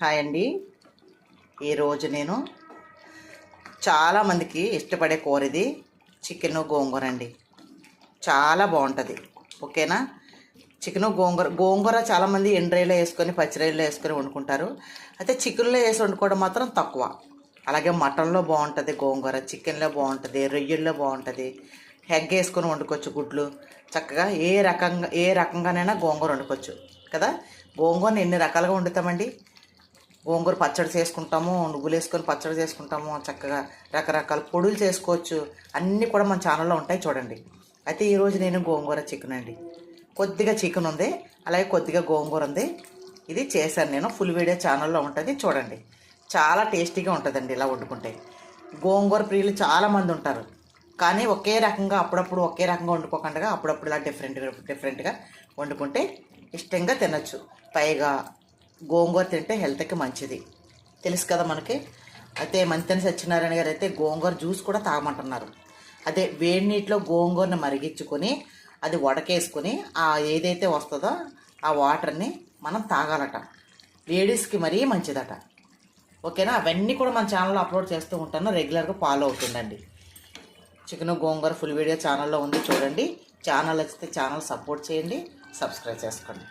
Hi అండి. ఈరోజు నేను చాలామందికి ఇష్టపడే కూర ఇది చికెన్ గోంగూర అండి. చాలా బాగుంటుంది. ఓకేనా? చికెన్ గోంగూర చాలామంది ఎండ్రాయిలో వేసుకొని పచ్చిరాయిలో వేసుకొని వండుకుంటారు. అయితే చికెన్లో వేసి వండుకోవడం మాత్రం తక్కువ. అలాగే మటన్లో బాగుంటుంది గోంగూర, చికెన్లో బాగుంటుంది, రొయ్యల్లో బాగుంటుంది. ఎగ్ వేసుకొని వండుకోవచ్చు, గుడ్లు చక్కగా ఏ రకంగానైనా గోంగూర వండుకోవచ్చు కదా. గోంగూరని ఎన్ని రకాలుగా వండుతామండి. గోంగూర పచ్చడి చేసుకుంటాము, నువ్వులు వేసుకొని పచ్చడి చేసుకుంటాము, చక్కగా రకరకాల పొడులు చేసుకోవచ్చు. అన్నీ కూడా మన ఛానల్లో ఉంటాయి, చూడండి. అయితే ఈరోజు నేను గోంగూర చికెన్ అండి. కొద్దిగా చికెన్ ఉంది, అలాగే కొద్దిగా గోంగూర ఉంది. ఇది చేశాను నేను. ఫుల్ వీడియో ఛానల్లో ఉంటుంది, చూడండి. చాలా టేస్టీగా ఉంటుందండి ఇలా వండుకుంటే. గోంగూర ప్రియులు చాలామంది ఉంటారు, కానీ ఒకే రకంగా అప్పుడప్పుడు ఒకే రకంగా వండుకోకుండా అప్పుడప్పుడు ఇలా డిఫరెంట్గా వండుకుంటే ఇష్టంగా తినచ్చు. పైగా గోంగూర తింటే హెల్త్కి మంచిది, తెలుసు కదా మనకి. అయితే మంతెన సత్యనారాయణ గారు అయితే గోంగూర జ్యూస్ కూడా తాగమంటున్నారు. అదే వేడి నీటిలో గోంగూరని మరిగించుకొని అది వడకేసుకొని ఏదైతే వస్తుందో ఆ వాటర్ని మనం తాగాలట. లేడీస్కి మరీ మంచిదట. ఓకేనా? అవన్నీ కూడా మన ఛానల్లో అప్లోడ్ చేస్తూ ఉంటాను, రెగ్యులర్గా ఫాలో అవుతుండండి. చికెన్ గోంగూర ఫుల్ వీడియో ఛానల్లో ఉంది, చూడండి. ఛానల్ వచ్చితే ఛానల్ సపోర్ట్ చేయండి, సబ్స్క్రైబ్ చేసుకోండి.